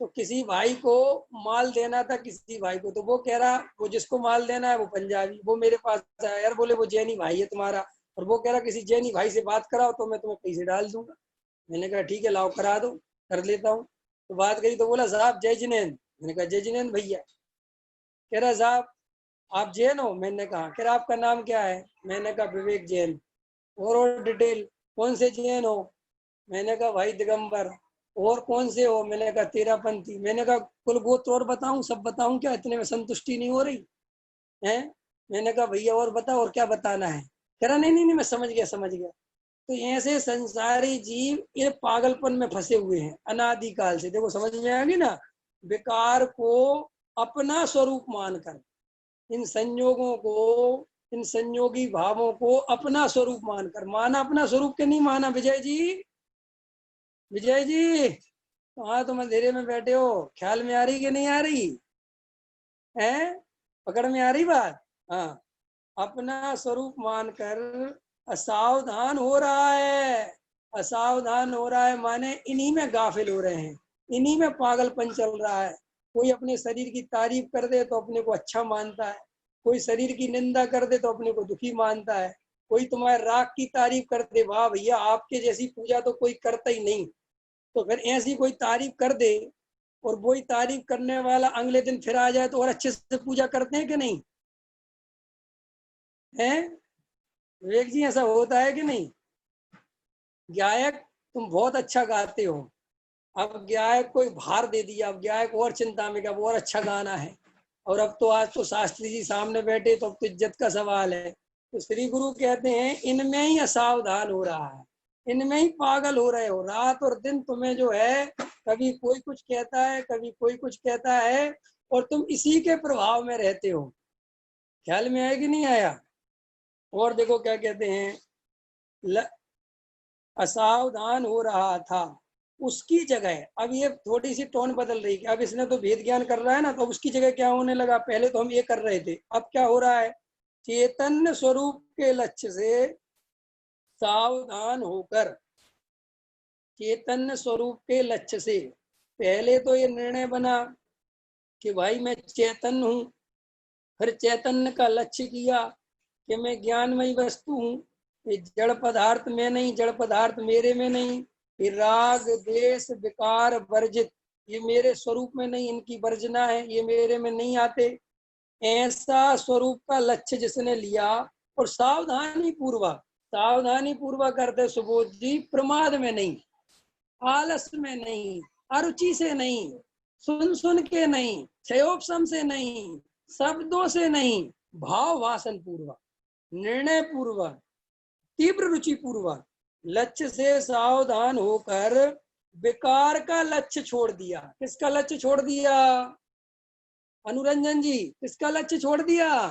तो किसी भाई को माल देना था, किसी भाई को, तो वो कह रहा, वो जिसको माल देना है वो पंजाबी, वो मेरे पास आया, यार बोले वो जैनी भाई है तुम्हारा, और वो कह रहा किसी जैनी भाई से बात कराओ तो मैं तुम्हें पैसे डाल दूंगा। मैंने कहा ठीक है लाओ करा दो, कर लेता हूँ। तो बात करी तो बोला साहब जय जिनेन्द्र। मैंने कहा जय जिनेन्द्र भैया। कह रहा साहब आप जैन हो। मैंने कहा, कह रहा आपका नाम क्या है। मैंने कहा विवेक जैन। और डिटेल, कौन से जैन हो। मैंने कहा भाई दिगंबर। और कौन से हो। मैंने कहा तेरापंथी। मैंने कहा कुल गोत्र और बताऊं, सब बताऊं क्या, इतने में संतुष्टि नहीं हो रही है। मैंने कहा भैया और बताओ, और क्या बताना है। कह रहा नहीं नहीं नहीं मैं समझ गया समझ गया। तो ऐसे संसारी जीव ये पागलपन में फंसे हुए हैं अनादिकाल से। देखो समझ में आएगी ना, विकार को अपना स्वरूप मानकर, इन संयोगों को, इन संयोगी भावों को अपना स्वरूप मानकर, माना अपना स्वरूप के नहीं माना। विजय जी, विजय जी कहाँ तुम अंधेरे में बैठे हो, ख्याल में आ रही कि नहीं आ रही है, पकड़ में आ रही बात। हाँ, अपना स्वरूप मानकर असावधान हो रहा है। असावधान हो रहा है माने इन्हीं में गाफिल हो रहे हैं, इन्हीं में पागलपन चल रहा है। कोई अपने शरीर की तारीफ कर दे तो अपने को अच्छा मानता है, कोई शरीर की निंदा कर दे तो अपने को दुखी मानता है, कोई तुम्हारे राग की तारीफ कर दे, वाह भैया आपके जैसी पूजा तो कोई करता ही नहीं, तो फिर ऐसी कोई तारीफ कर दे, और वही तारीफ करने वाला अगले दिन फिर आ जाए तो और अच्छे से पूजा करते हैं कि नहीं है। विवेक जी ऐसा होता है कि नहीं। गायक तुम बहुत अच्छा गाते हो, अब गायक कोई भार दे दिया, अब गायक और चिंता में, अब और अच्छा गाना है, और अब तो आज तो शास्त्री जी सामने बैठे तो अब तो इज्जत का सवाल है। तो श्री गुरु कहते हैं इनमें ही असावधान हो रहा है, इनमें ही पागल हो रहे हो। रात और दिन तुम्हें जो है, कभी कोई कुछ कहता है, कभी कोई कुछ कहता है, और तुम इसी के प्रभाव में रहते हो। ख्याल में आया कि नहीं आया। और देखो क्या कहते हैं, असावधान हो रहा था, उसकी जगह अब ये थोड़ी सी टोन बदल रही है। अब इसने तो भेद ज्ञान कर रहा है ना, तो उसकी जगह क्या होने लगा, पहले तो हम ये कर रहे थे, अब क्या हो रहा है, चैतन्य स्वरूप के लक्ष्य से सावधान होकर, चैतन्य स्वरूप के लक्ष्य से, पहले तो ये निर्णय बना कि भाई मैं चैतन्य हूँ, फिर चैतन्य का लक्ष्य किया कि मैं ज्ञानमयी वस्तु हूँ, ये जड़ पदार्थ में नहीं, जड़ पदार्थ मेरे में नहीं, ये राग देश विकार वर्जित, ये मेरे स्वरूप में नहीं, इनकी वर्जना है, ये मेरे में नहीं आते। ऐसा स्वरूप का लक्ष्य जिसने लिया, और सावधानी पूर्वक करते सुबोध जी, प्रमाद में नहीं, आलस में नहीं, अरुचि से नहीं, सुन सुन के नहीं, क्षयोपम से नहीं, शब्दों से नहीं, भाव वासन पूर्वक, निर्णय पूर्वक, तीव्र रुचि पूर्वक, लक्ष्य से सावधान होकर विकार का लक्ष्य छोड़ दिया। किसका लक्ष्य छोड़ दिया अनुरंजन जी, किसका लक्ष्य छोड़ दिया।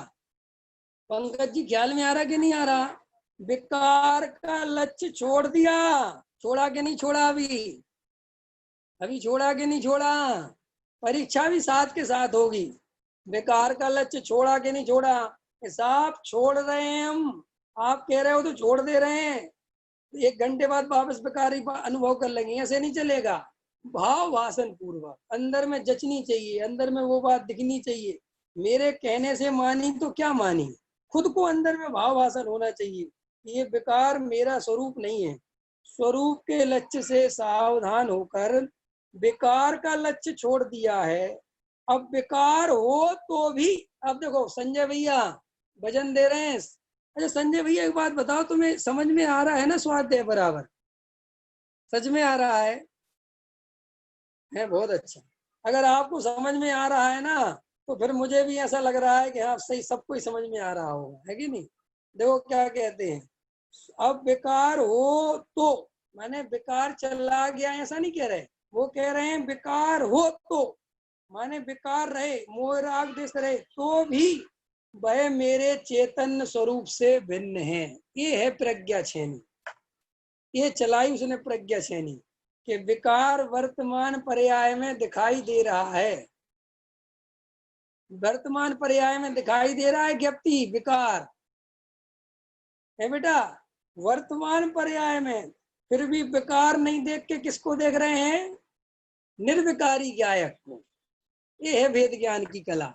पंकज जी ख्याल में आ रहा कि नहीं आ रहा। विकार का लक्ष्य छोड़ दिया, छोड़ा कि नहीं छोड़ा, अभी छोड़ा कि नहीं छोड़ा। परीक्षा भी साथ के साथ होगी, बेकार का लक्ष्य छोड़ा कि नहीं छोड़ा? साहब छोड़ रहे हैं हम, आप कह रहे हो तो छोड़ दे रहे हैं, 1 घंटे बाद वापस बेकारी अनुभव कर लेंगे, ऐसे नहीं चलेगा। भाव भाषण पूर्वक अंदर में जचनी चाहिए, अंदर में वो बात दिखनी चाहिए। मेरे कहने से मानी तो क्या मानी, खुद को अंदर में भाव भाषण होना चाहिए। ये बेकार मेरा स्वरूप नहीं है। स्वरूप के लक्ष्य से सावधान होकर बेकार का लक्ष्य छोड़ दिया है। अब बेकार हो तो भी, अब देखो संजय भैया भजन दे रहे हैं। अच्छा संजय भैया एक बात बताओ, तुम्हें समझ में आ रहा है ना स्वाध्याय बराबर? सच में आ रहा है बहुत अच्छा। अगर आपको समझ में आ रहा है ना, तो फिर मुझे भी ऐसा लग रहा है कि हाँ सही, सबको ही समझ में आ रहा होगा, है कि नहीं? देखो क्या कहते हैं, अब बेकार हो तो माने बेकार चला गया ऐसा नहीं कह रहे, वो कह रहे हैं बेकार हो तो माने बेकार रहे, मोह राग देश रहे तो भी वह मेरे चैतन्य स्वरूप से भिन्न है। ये है प्रज्ञा छेनी, ये चलाई उसने प्रज्ञा छेनी कि विकार वर्तमान पर्याय में दिखाई दे रहा है। वर्तमान पर्याय में दिखाई दे रहा है ज्ञप्ति विकार है बेटा, वर्तमान पर्याय में। फिर भी विकार नहीं देख के किसको देख रहे हैं? निर्विकारी ज्ञायक को। ये है वेद ज्ञान की कला।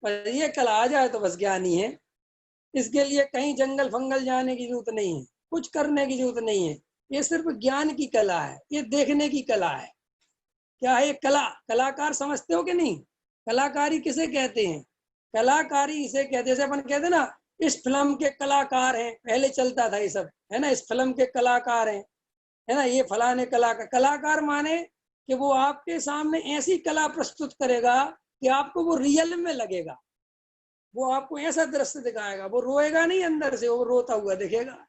पर ये कला आ जाए तो बस ज्ञान ही है। इसके लिए कहीं जंगल फंगल जाने की जरूरत नहीं है, कुछ करने की जरूरत नहीं है। ये सिर्फ ज्ञान की कला है, ये देखने की कला है। क्या है कला? कलाकार समझते हो कि नहीं? कलाकारी किसे कहते हैं? कलाकारी इसे कहते हैं, जैसे अपन कहते हैं ना इस फिल्म के कलाकार हैं, पहले चलता था ये सब, है ना, इस फिल्म के कलाकार हैं, है ना, ये फलाने कलाकार। कलाकार माने कि वो आपके सामने ऐसी कला प्रस्तुत करेगा कि आपको वो रियल में लगेगा, वो आपको ऐसा दृश्य दिखाएगा, वो रोएगा नहीं अंदर से, वो रोता हुआ दिखेगा।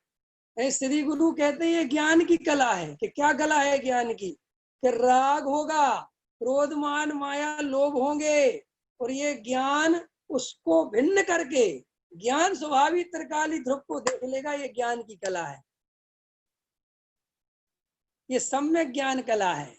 श्री गुरु कहते हैं ये ज्ञान की कला है। कि क्या कला है ज्ञान की? कि राग होगा, क्रोध मान माया लोभ होंगे, और ये ज्ञान उसको भिन्न करके ज्ञान स्वभाविक त्रिकाली ध्रुव को देख लेगा। ये ज्ञान की कला है, ये सम्यक ज्ञान कला है।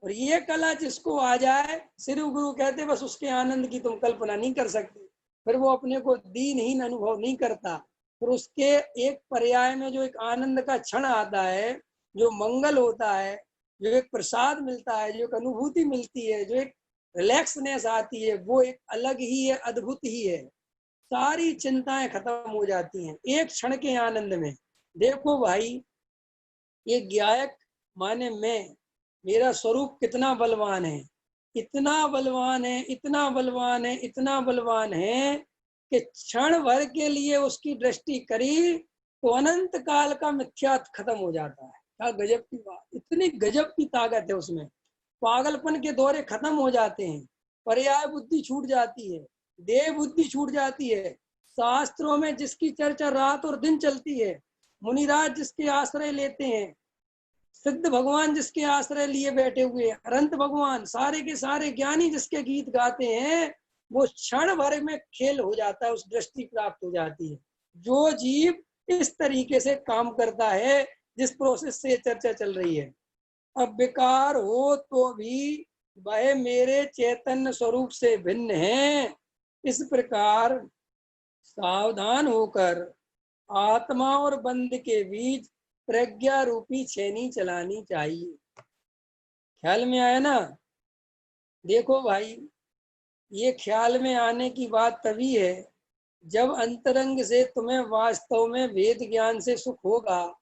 और ये कला जिसको आ जाए, श्री गुरु कहते बस उसके आनंद की तुम कल्पना नहीं कर सकते। फिर वो अपने को दीनहीन अनुभव नहीं करता। फिर उसके एक पर्याय में जो एक आनंद का क्षण आता है, जो मंगल होता है, जो एक प्रसाद मिलता है, जो एक अनुभूति मिलती है, जो एक रिलैक्सनेस आती है, वो एक अलग ही है, अद्भुत ही है। सारी चिंताएं खत्म हो जाती हैं एक क्षण के आनंद में। देखो भाई, ये ज्ञायक माने मैं, मेरा स्वरूप कितना बलवान है, इतना बलवान है, इतना बलवान है, इतना बलवान है कि क्षण भर के लिए उसकी दृष्टि करी तो अनंत काल का मिथ्या खत्म हो जाता है। क्या गजब की बात, इतनी गजब की ताकत है उसमें। पागलपन के दौरे खत्म हो जाते हैं, पर्याय बुद्धि छूट जाती है, देह बुद्धि छूट जाती है। शास्त्रों में जिसकी चर्चा रात और दिन चलती है, मुनिराज जिसके आश्रय लेते हैं, सिद्ध भगवान जिसके आश्रय लिए बैठे हुए, अनंत भगवान, सारे के सारे ज्ञानी जिसके गीत गाते हैं, वो क्षण भर में खेल हो जाता है, उस दृष्टि प्राप्त हो जाती है। जो जीव इस तरीके से काम करता है, जिस प्रोसेस से चर्चा चल रही है, अब बेकार हो तो भी वह मेरे चैतन्य स्वरूप से भिन्न है। इस प्रकार सावधान होकर आत्मा और बंध के बीच प्रज्ञा रूपी छेनी चलानी चाहिए। ख्याल में आया ना? देखो भाई, ये ख्याल में आने की बात तभी है जब अंतरंग से तुम्हें वास्तव में वेद ज्ञान से सुख होगा।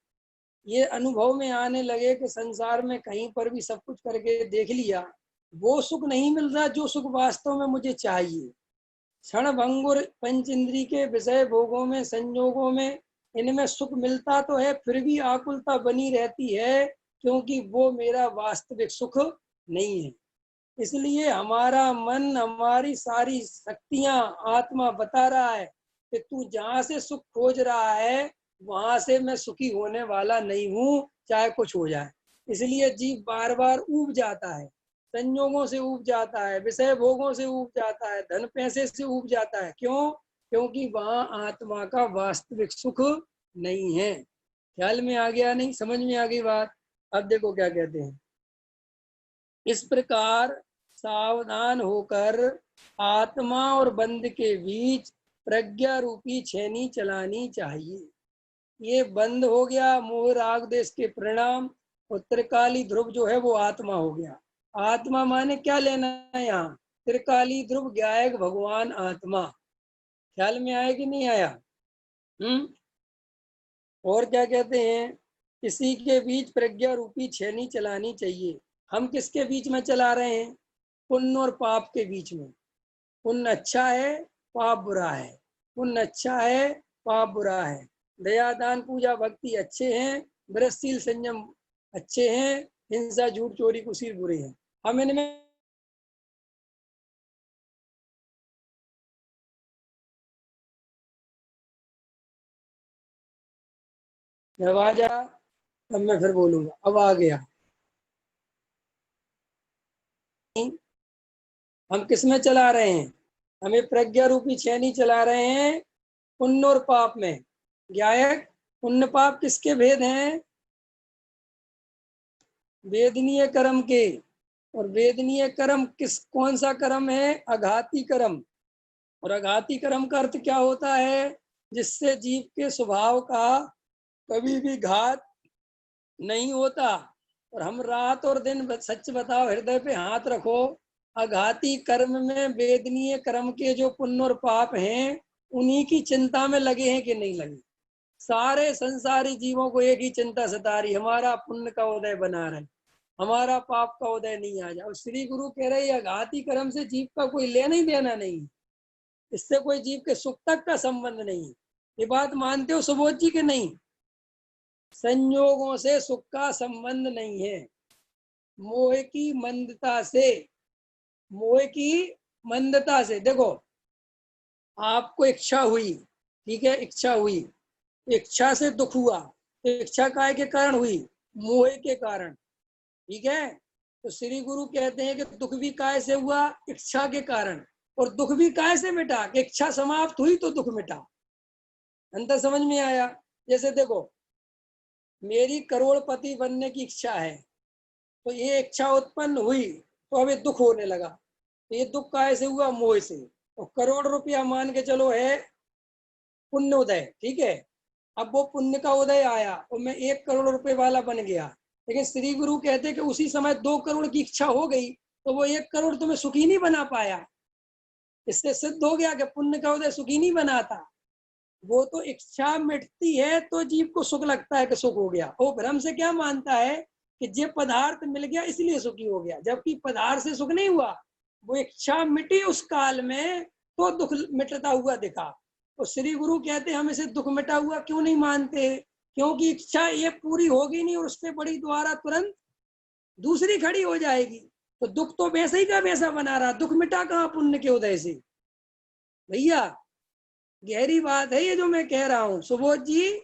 ये अनुभव में आने लगे कि संसार में कहीं पर भी सब कुछ करके देख लिया, वो सुख नहीं मिल रहा जो सुख वास्तव में मुझे चाहिए। क्षण भंगुर पंच इंद्री के विषय भोगों में, संयोगों में, इनमें सुख मिलता तो है, फिर भी आकुलता बनी रहती है, क्योंकि वो मेरा वास्तविक सुख नहीं है। इसलिए हमारा मन, हमारी सारी शक्तियां, आत्मा बता रहा है कि तू जहां से सुख खोज रहा है वहां से मैं सुखी होने वाला नहीं हूँ, चाहे कुछ हो जाए। इसलिए जीव बार बार ऊब जाता है, संयोगों से ऊब जाता है, विषय भोगों से ऊब जाता है, धन पैसे से ऊब जाता है। क्यों? क्योंकि वहां आत्मा का वास्तविक सुख नहीं है। ख्याल में आ गया? नहीं समझ में आ गई बात? अब देखो क्या कहते हैं, इस प्रकार सावधान होकर आत्मा और बंद के बीच प्रज्ञा रूपी छेनी चलानी चाहिए। ये बंद हो गया मोह राग देश के परिणाम, और त्रिकाली ध्रुव जो है वो आत्मा हो गया। आत्मा माने क्या लेना है यहाँ? त्रिकाली ध्रुव ज्ञायक भगवान आत्मा। ख्याल में आया कि नहीं आया? और क्या कहते हैं? किसी के बीच प्रज्ञा रूपी छेनी चलानी चाहिए। हम किसके बीच में चला रहे हैं? पुण्य और पाप के बीच में। पुण्य अच्छा है, पाप बुरा है। पुण्य अच्छा है, पाप बुरा है। दया दान पूजा भक्ति अच्छे हैं, व्रतशील संयम अच्छे हैं, हिंसा झूठ चोरी कुशील बुरे हैं। हम इनमें आवाज आ, अब मैं फिर बोलूंगा। अब आ गया। हम किस में चला रहे हैं? हमें प्रज्ञा रूपी छेनी चला रहे हैं पुण्य और पाप में। ज्ञायक पुण्य पाप किसके भेद हैं? वेदनीय कर्म के। और वेदनीय कर्म कौन सा कर्म है? अघाती कर्म। और अघाती कर्म का अर्थ क्या होता है? जिससे जीव के स्वभाव का कभी भी घात नहीं होता। और हम रात और दिन सच बताओ, हृदय पे हाथ रखो, अघाती कर्म में वेदनीय कर्म के जो पुण्य और पाप हैं उन्हीं की चिंता में लगे हैं कि नहीं लगे? सारे संसारी जीवों को एक ही चिंता सता रही, हमारा पुण्य का उदय बना रहे, हमारा पाप का उदय नहीं आ जाए। और श्री गुरु कह रहे हैं अघाती कर्म से जीव का कोई लेना ही देना नहीं, इससे कोई जीव के सुख तक का संबंध नहीं। ये बात मानते हो सुबोध जी के नहीं? संयोगों से सुख का संबंध नहीं है। मोह की मंदता से, मोह की मंदता से। देखो, आपको इच्छा हुई, ठीक है, इच्छा हुई, इच्छा से दुख हुआ, तो इच्छा काय के कारण हुई? मोह के कारण, ठीक है। तो श्री गुरु कहते हैं कि दुख भी काय से हुआ? इच्छा के कारण। और दुख भी काय से मिटा? कि इच्छा समाप्त हुई तो दुख मिटा। अंतर समझ में आया? जैसे देखो, मेरी करोड़पति बनने की इच्छा है, तो ये इच्छा उत्पन्न हुई तो अभी दुख होने लगा, तो ये दुख काय से हुआ? मोह से। और करोड़ रुपया मान के चलो है पुण्य उदय, ठीक है। अब वो पुण्य का उदय आया और मैं 1 करोड़ रुपए वाला बन गया, लेकिन श्री गुरु कहते कि उसी समय 2 करोड़ की इच्छा हो गई, तो वो 1 करोड़ तुम्हें सुखी नहीं बना पाया। इससे सिद्ध हो गया कि पुण्य का उदय सुखी नहीं बनाता। वो तो इच्छा मिटती है तो जीव को सुख लगता है कि सुख हो गया। वो भ्रम से क्या मानता है कि जे पदार्थ मिल गया इसलिए सुखी हो गया, जबकि पदार्थ से सुख नहीं हुआ। वो इच्छा मिटी उस काल में तो दुख मिटता हुआ दिखा। तो श्री गुरु कहते हम इसे दुख मिटा हुआ क्यों नहीं मानते? क्योंकि इच्छा ये पूरी होगी नहीं और उससे बड़ी द्वारा तुरंत दूसरी खड़ी हो जाएगी। तो दुख तो वैसे ही का वैसा बना रहा, दुख मिटा कहाँ पुण्य के उदय से? भैया गहरी बात है ये जो मैं कह रहा हूँ सुबोध जी।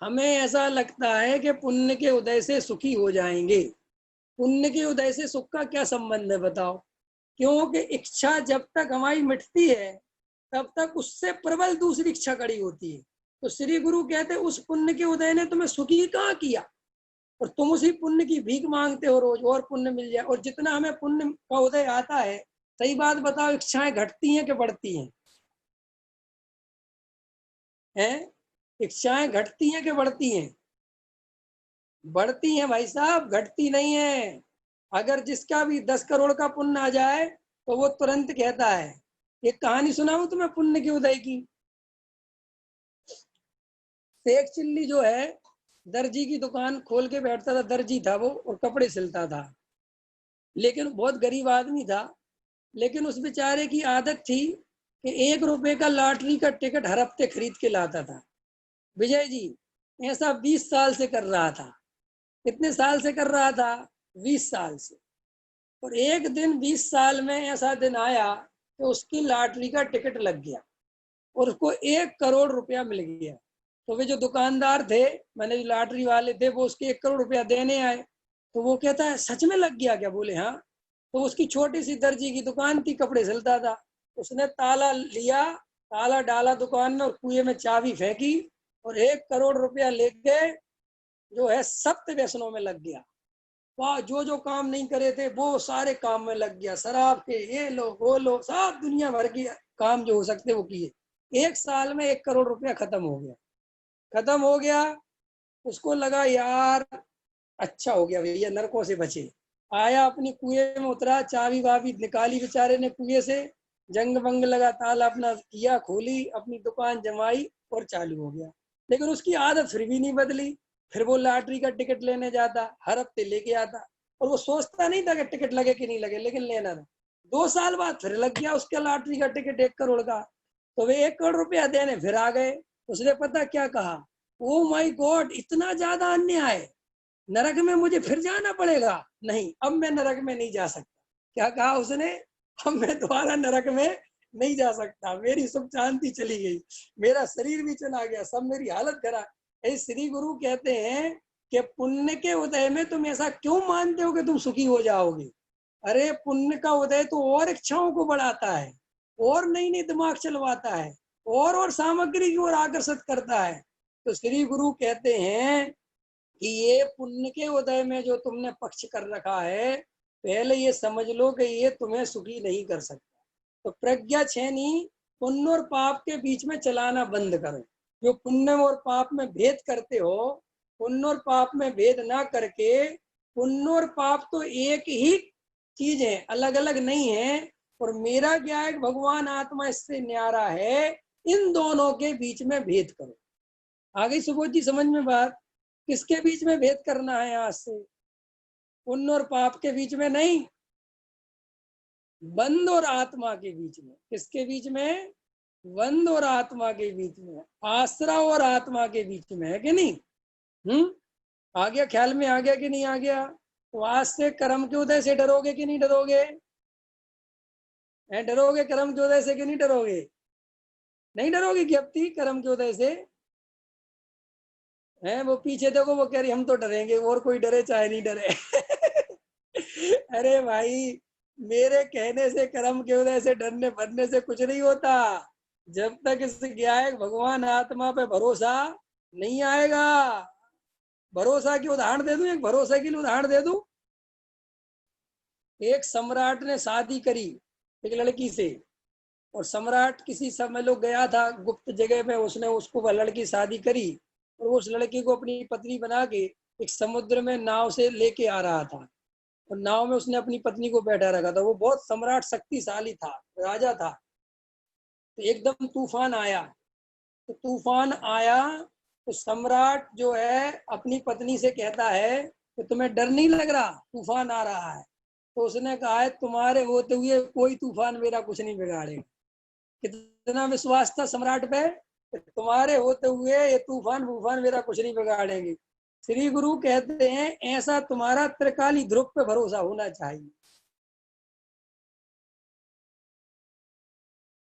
हमें ऐसा लगता है कि पुण्य के उदय से सुखी हो जाएंगे। पुण्य के उदय से सुख का क्या संबंध है बताओ? क्योंकि इच्छा जब तक हमारी मिटती है तब तक उससे प्रबल दूसरी इच्छा खड़ी होती है। तो श्री गुरु कहते उस पुण्य के उदय ने तुम्हें सुखी कहाँ किया, और तुम उसी पुण्य की भीख मांगते हो रोज और पुण्य मिल जाए। और जितना हमें पुण्य का उदय आता है, सही बात बताओ, इच्छाएं घटती हैं कि बढ़ती हैं? हैं? इच्छाएं घटती हैं कि बढ़ती हैं? बढ़ती हैं भाई साहब, घटती नहीं है। अगर जिसका भी 10 करोड़ का पुण्य आ जाए तो वो तुरंत कहता है, एक कहानी सुनाऊं तुम्हें पुण्य के उदय की। शेख चिल्ली जो है दर्जी की दुकान खोल के बैठता था, दर्जी था वो और कपड़े सिलता था, लेकिन बहुत गरीब आदमी था। लेकिन उस बेचारे की आदत थी कि 1 रुपए का लॉटरी का टिकट हर हफ्ते खरीद के लाता था। विजय जी ऐसा 20 साल से कर रहा था। कितने साल से कर रहा था? 20 साल से। और एक दिन 20 साल में ऐसा दिन आया कि उसकी लॉटरी का टिकट लग गया और उसको 1 करोड़ रुपया मिल गया। तो वे जो दुकानदार थे, मैंने जो लॉटरी वाले थे, वो उसके 1 करोड़ रुपया देने आए। तो वो कहता है सच में लग गया क्या? बोले हाँ। तो उसकी छोटी सी दर्जी की दुकान थी, कपड़े सिलता था। उसने ताला लिया, ताला डाला दुकान में और कुएं में चाबी फेंकी और 1 करोड़ रुपया लेके जो है सप्त व्यसनों में लग गया। वह जो काम नहीं करे थे वो सारे काम में लग गया, शराब के ये लो वो लो, सब दुनिया भर के काम जो हो सकते वो किए। 1 साल में 1 करोड़ रुपया खत्म हो गया। खत्म हो गया, उसको लगा यार अच्छा हो गया भैया, नरकों से बचे। आया अपनी कुएं में उतरा, चाबी वाबी निकाली बेचारे ने कुएं से, जंग बंग लगा, ताला अपना किया, खोली, अपनी दुकान जमाई और चालू हो गया। लेकिन उसकी आदत फिर भी नहीं बदली। फिर वो लॉटरी का टिकट लेने जाता, हर हफ्ते लेके आता, और वो सोचता नहीं था कि टिकट लगे कि नहीं लगे, लेकिन लेना था। 2 साल बाद फिर लग गया उसका लॉटरी का टिकट 1 करोड़ का। तो वे 1 करोड़ रुपया देने फिर आ गए। उसने पता क्या कहा, ओ माई गॉड, इतना ज्यादा अन्याय, नरक में मुझे फिर जाना पड़ेगा, नहीं अब मैं नरक में नहीं जा सकता। क्या कहा उसने, अब मैं दोबारा नरक में नहीं जा सकता, मेरी सुख शांति चली गई, मेरा शरीर भी चला गया, सब मेरी हालत खराब। ऐसे श्री गुरु कहते हैं कि पुण्य के उदय में तुम ऐसा क्यों मानते हो कि तुम सुखी हो जाओगे। अरे पुण्य का उदय तो और इच्छाओं को बढ़ाता है, और नई नई दिमाग चलवाता है, और सामग्री की ओर आकर्षित करता है। तो श्री गुरु कहते हैं कि ये पुण्य के उदय में जो तुमने पक्ष कर रखा है, पहले ये समझ लो कि ये तुम्हें सुखी नहीं कर सकता। तो प्रज्ञा छेनी, पुण्य और पाप के बीच में चलाना बंद करो। जो पुण्य और पाप में भेद करते हो, पुण्य और पाप में भेद ना करके, पुण्य और पाप तो एक ही चीज है, अलग अलग नहीं है। और मेरा क्या है, भगवान आत्मा इससे न्यारा है, इन दोनों के बीच में भेद करो। आ गई सुबोध जी समझ में बात। किसके बीच में भेद करना है आज से, पुण्य और पाप के बीच में नहीं, बंध और आत्मा के बीच में। किसके बीच में, बंध और आत्मा के बीच में, आश्रव और आत्मा के बीच में, है कि नहीं। आ गया, ख्याल में आ गया कि नहीं आ गया। तो आज से कर्म के उदय से डरोगे कि नहीं डरोगे, डरोगे कर्म के उदय से कि नहीं डरोगे, नहीं डरोगे कि अब कर्म के उदय से है। वो पीछे देखो, वो कह रही हम तो डरेंगे, और कोई डरे चाहे नहीं डरे। अरे भाई, मेरे कहने से, कर्म के उदय से डरने भरने से कुछ नहीं होता, जब तक इस ज्ञायक भगवान आत्मा पे भरोसा नहीं आएगा। भरोसा की उदाहरण दे दूं, एक भरोसे के लिए उदाहरण दे दूं। एक सम्राट ने शादी करी एक लड़की से, और सम्राट किसी समय लोग गया था गुप्त जगह में, उसने उसको वह लड़की शादी करी, और उस लड़की को अपनी पत्नी बना के एक समुद्र में नाव से लेके आ रहा था। और नाव में उसने अपनी पत्नी को बैठा रखा था। वो बहुत सम्राट शक्तिशाली था, राजा था। तो एकदम तूफान आया। तो तूफान आया तो सम्राट जो है अपनी पत्नी से कहता है कि तुम्हें डर नहीं लग रहा, तूफान आ रहा है। तो उसने कहा है तुम्हारे होते हुए कोई तूफान मेरा कुछ नहीं बिगाड़ेगा। कितना विश्वास था सम्राट पे, तुम्हारे होते हुए ये तूफान वूफान मेरा कुछ नहीं बिगाड़ेंगे। श्री गुरु कहते हैं ऐसा तुम्हारा त्रिकाली ध्रुव पे भरोसा होना चाहिए।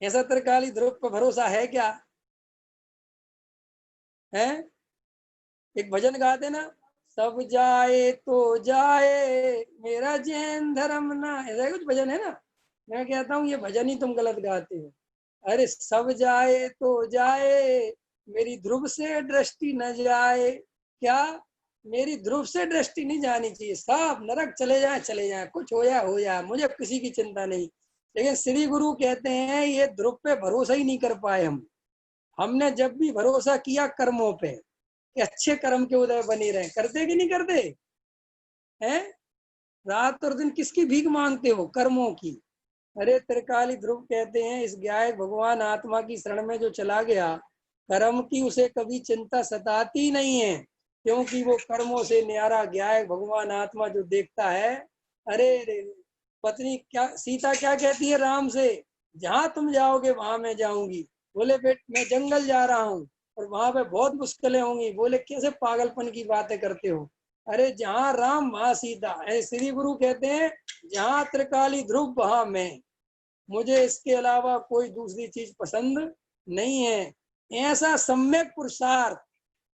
ऐसा त्रिकाली ध्रुव पे भरोसा है क्या, है। एक भजन गाते ना, सब जाए तो जाए मेरा जैन धर्म ना, ऐसा कुछ भजन है ना। मैं कहता हूँ ये भजन ही तुम गलत गाते हो। अरे सब जाए तो जाए, मेरी ध्रुव से दृष्टि न जाए। क्या, मेरी ध्रुव से दृष्टि नहीं जानी चाहिए, सब नरक चले जाए, कुछ हो जाए, मुझे किसी की चिंता नहीं। लेकिन श्री गुरु कहते हैं ये ध्रुव पे भरोसा ही नहीं कर पाए हम। हमने जब भी भरोसा किया कर्मों पे कि अच्छे कर्म के उदय बने रहे, करते कि नहीं करते हैं। रात और दिन किसकी भीख मांगते हो, कर्मों की। अरे त्रिकाली ध्रुव कहते हैं इस ज्ञाय भगवान आत्मा की शरण में जो चला गया, कर्म की उसे कभी चिंता सताती नहीं है, क्योंकि वो कर्मों से न्यारा ज्ञाय भगवान आत्मा जो देखता है। अरे पत्नी क्या, सीता क्या कहती है राम से, जहां तुम जाओगे वहां मैं जाऊंगी। बोले बेट मैं जंगल जा रहा हूँ और वहां पे बहुत मुश्किलें होंगी। बोले कैसे पागलपन की बातें करते हो, अरे जहां राम वहां सीता। ऐसे श्री गुरु कहते हैं जहां त्रिकाली ध्रुव वहां मैं, मुझे इसके अलावा कोई दूसरी चीज पसंद नहीं है। ऐसा सम्यक पुरुषार्थ,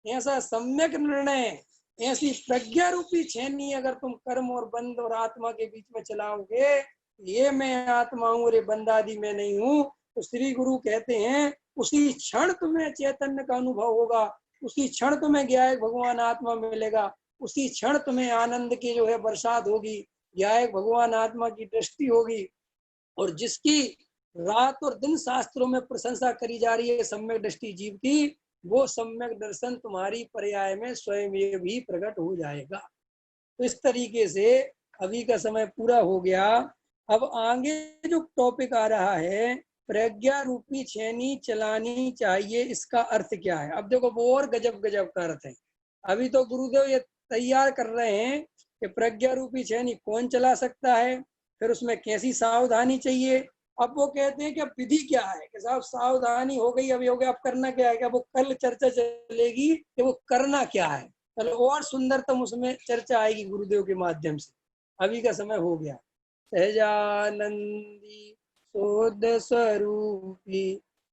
ऐसा सम्यक निर्णय, ऐसी प्रज्ञा रूपी छेनी अगर तुम कर्म और बंध और आत्मा के बीच में चलाओगे, ये मैं आत्मा हूँ रे बंदादी मैं नहीं हूँ, तो श्री गुरु कहते हैं उसी क्षण तुम्हें चैतन्य का अनुभव होगा, उसी क्षण तुम्हें ज्ञायक भगवान आत्मा मिलेगा। उसी क्षण तुम्हें आनंद की जो है बरसात होगी, या एक भगवान आत्मा की दृष्टि होगी। और जिसकी रात और दिन शास्त्रों में प्रशंसा करी जा रही है सम्यक दृष्टि जीव की, वो सम्यक दर्शन तुम्हारी पर्याय में स्वयं ये भी प्रकट हो जाएगा। तो इस तरीके से अभी का समय पूरा हो गया। अब आगे जो टॉपिक आ रहा है, प्रज्ञा रूपी छेनी चलानी चाहिए, इसका अर्थ क्या है। अब देखो वो और गजब गजब का अर्थ है। अभी तो गुरुदेव ये तैयार कर रहे हैं कि प्रज्ञा रूपी छेनी कौन चला सकता है, फिर उसमें कैसी सावधानी चाहिए। अब वो कहते हैं कि अब विधि क्या है, कि साहब सावधानी हो गई, अब हो गया, अब करना क्या है। क्या वो कल चर्चा चलेगी कि वो करना क्या है। चलो और सुंदरतम उसमें चर्चा आएगी गुरुदेव के माध्यम से। अभी का समय हो गया। सहजानंदी शोध स्वरूपी